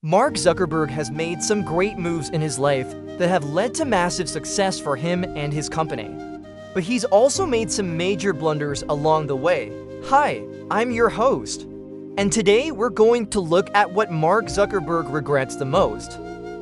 Mark Zuckerberg has made some great moves in his life that have led to massive success for him and his company. But he's also made some major blunders along the way. Hi, I'm your host. And today we're going to look at what Mark Zuckerberg regrets the most.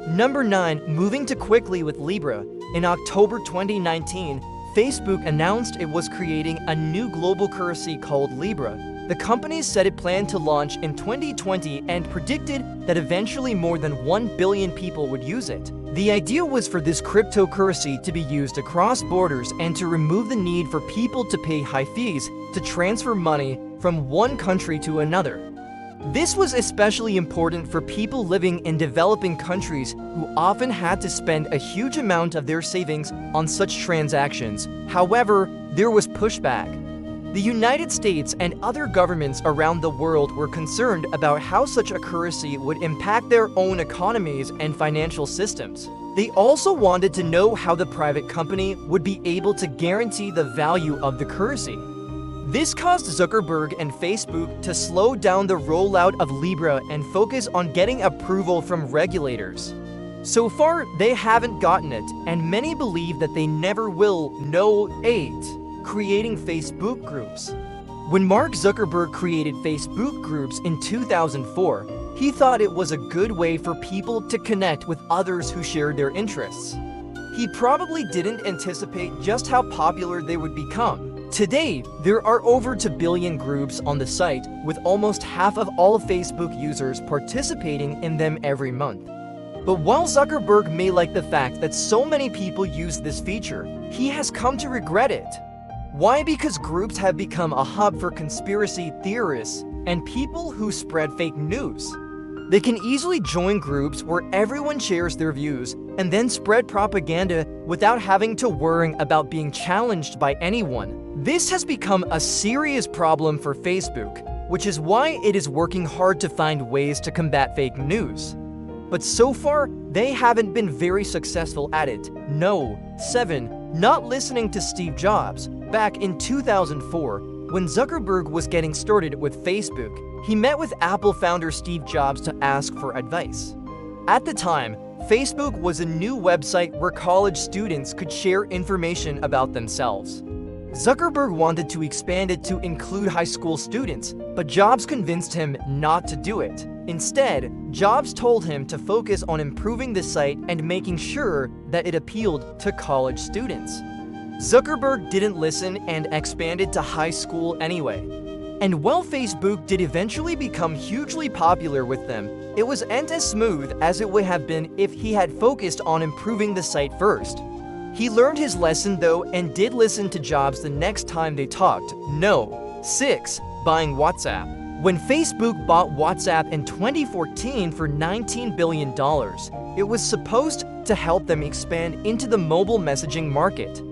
Number 9. Moving too quickly with Libra. In October 2019, Facebook announced it was creating a new global currency called Libra. The company said it planned to launch in 2020 and predicted that eventually more than 1 billion people would use it. The idea was for this cryptocurrency to be used across borders and to remove the need for people to pay high fees to transfer money from one country to another. This was especially important for people living in developing countries who often had to spend a huge amount of their savings on such transactions. However, there was pushback. The United States and other governments around the world were concerned about how such a currency would impact their own economies and financial systems. They also wanted to know how the private company would be able to guarantee the value of the currency. This caused Zuckerberg and Facebook to slow down the rollout of Libra and focus on getting approval from regulators. So far, they haven't gotten it, and many believe that they never will. No. 8. Creating Facebook groups. When Mark Zuckerberg created Facebook groups in 2004, he thought it was a good way for people to connect with others who shared their interests. He probably didn't anticipate just how popular they would become. Today, there are over 2 billion groups on the site, with almost half of all Facebook users participating in them every month. But while Zuckerberg may like the fact that so many people use this feature, he has come to regret it. Why? Because groups have become a hub for conspiracy theorists and people who spread fake news. They can easily join groups where everyone shares their views and then spread propaganda without having to worry about being challenged by anyone. This has become a serious problem for Facebook, which is why it is working hard to find ways to combat fake news. But so far, they haven't been very successful at it. No. 7. Not listening to Steve Jobs. Back in 2004, when Zuckerberg was getting started with Facebook, he met with Apple founder Steve Jobs to ask for advice. At the time, Facebook was a new website where college students could share information about themselves. Zuckerberg wanted to expand it to include high school students, but Jobs convinced him not to do it. Instead, Jobs told him to focus on improving the site and making sure that it appealed to college students. Zuckerberg didn't listen and expanded to high school anyway. And while Facebook did eventually become hugely popular with them, it wasn't as smooth as it would have been if he had focused on improving the site first. He learned his lesson though and did listen to Jobs the next time they talked. No. 6. Buying WhatsApp. When Facebook bought WhatsApp in 2014 for $19 billion, it was supposed to help them expand into the mobile messaging market.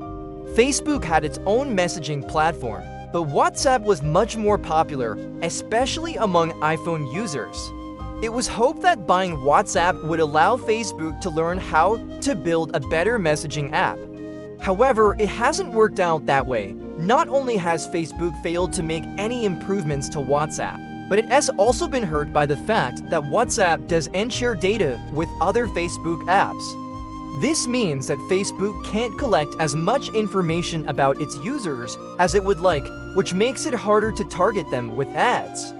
Facebook had its own messaging platform, but WhatsApp was much more popular, especially among iPhone users. It was hoped that buying WhatsApp would allow Facebook to learn how to build a better messaging app. However, it hasn't worked out that way. Not only has Facebook failed to make any improvements to WhatsApp, but it has also been hurt by the fact that WhatsApp doesn't share data with other Facebook apps. This means that Facebook can't collect as much information about its users as it would like, which makes it harder to target them with ads.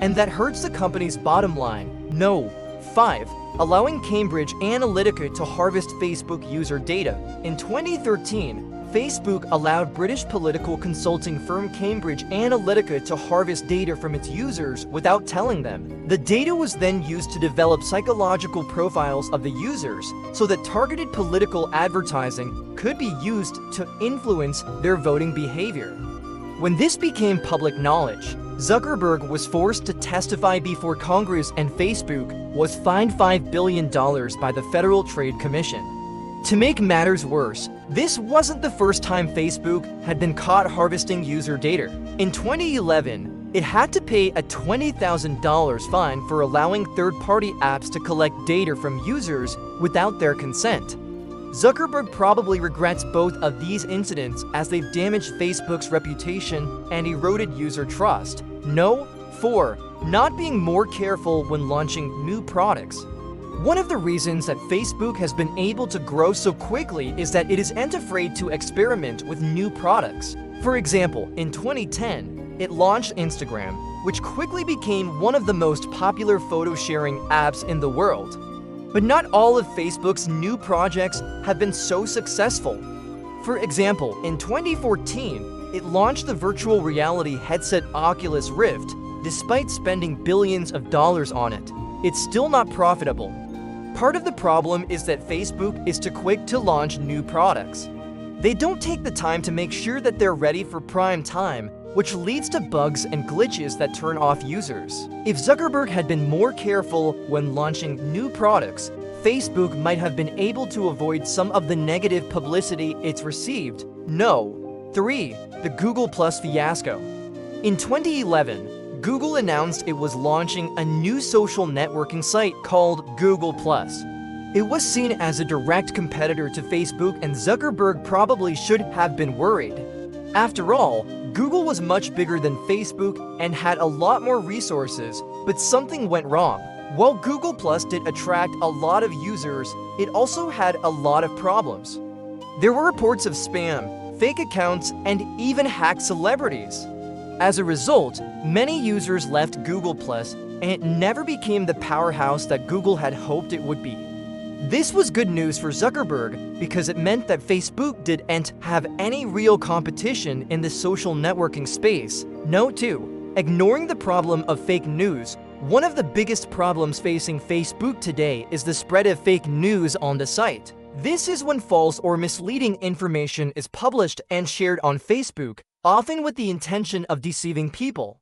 And that hurts the company's bottom line. No. 5. Allowing Cambridge Analytica to harvest Facebook user data. In 2013, Facebook allowed British political consulting firm Cambridge Analytica to harvest data from its users without telling them. The data was then used to develop psychological profiles of the users so that targeted political advertising could be used to influence their voting behavior. When this became public knowledge, Zuckerberg was forced to testify before Congress and Facebook was fined $5 billion by the Federal Trade Commission. To make matters worse, this wasn't the first time Facebook had been caught harvesting user data. In 2011, it had to pay a $20,000 fine for allowing third-party apps to collect data from users without their consent. Zuckerberg probably regrets both of these incidents as they've damaged Facebook's reputation and eroded user trust. No. 4. not being more careful when launching new products. One of the reasons that Facebook has been able to grow so quickly is that it isn't afraid to experiment with new products. For example, in 2010, it launched Instagram, which quickly became one of the most popular photo-sharing apps in the world. But not all of Facebook's new projects have been so successful. For example, in 2014, it launched the virtual reality headset Oculus Rift. Despite spending billions of dollars on it, it's still not profitable. Part of the problem is that Facebook is too quick to launch new products. They don't take the time to make sure that they're ready for prime time, which leads to bugs and glitches that turn off users. If Zuckerberg had been more careful when launching new products, Facebook might have been able to avoid some of the negative publicity it's received. 3. The Google Plus fiasco. In 2011, Google announced it was launching a new social networking site called Google Plus. It was seen as a direct competitor to Facebook, and Zuckerberg probably should have been worried. After all, Google was much bigger than Facebook and had a lot more resources, but something went wrong. While Google Plus did attract a lot of users, it also had a lot of problems. There were reports of spam, fake accounts, and even hacked celebrities. As a result, many users left Google Plus, and it never became the powerhouse that Google had hoped it would be. This was good news for Zuckerberg because it meant that Facebook didn't have any real competition in the social networking space. Note 2. Ignoring the problem of fake news. One of the biggest problems facing Facebook today is the spread of fake news on the site. This is when false or misleading information is published and shared on Facebook, often with the intention of deceiving people.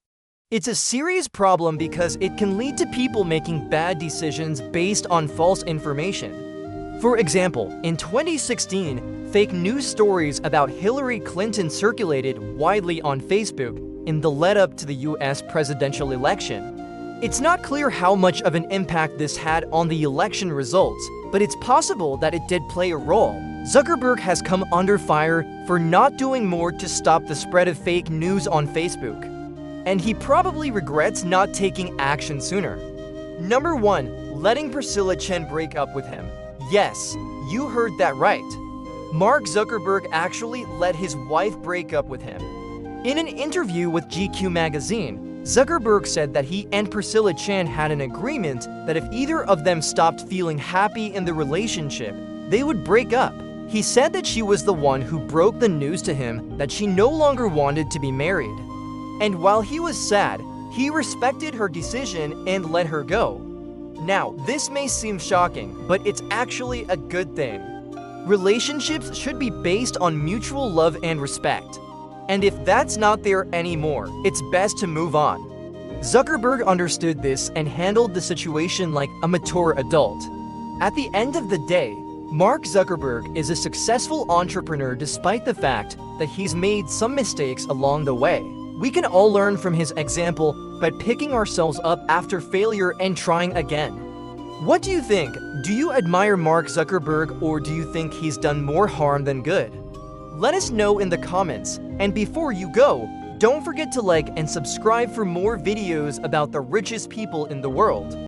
It's a serious problem because it can lead to people making bad decisions based on false information. For example, in 2016, fake news stories about Hillary Clinton circulated widely on Facebook in the lead-up to the US presidential election. It's not clear how much of an impact this had on the election results, but it's possible that it did play a role. Zuckerberg has come under fire for not doing more to stop the spread of fake news on Facebook, and he probably regrets not taking action sooner. 1. Letting Priscilla Chen break up with him. Yes, you heard that right. Mark Zuckerberg actually let his wife break up with him. In an interview with GQ magazine, Zuckerberg said that he and Priscilla Chen had an agreement that if either of them stopped feeling happy in the relationship, they would break up. He said that she was the one who broke the news to him that she no longer wanted to be married. And while he was sad, he respected her decision and let her go. Now, this may seem shocking, but it's actually a good thing. Relationships should be based on mutual love and respect. And if that's not there anymore, it's best to move on. Zuckerberg understood this and handled the situation like a mature adult. At the end of the day, Mark Zuckerberg is a successful entrepreneur despite the fact that he's made some mistakes along the way. We can all learn from his example by picking ourselves up after failure and trying again. What do you think? Do you admire Mark Zuckerberg, or do you think he's done more harm than good? Let us know in the comments, and before you go, don't forget to like and subscribe for more videos about the richest people in the world.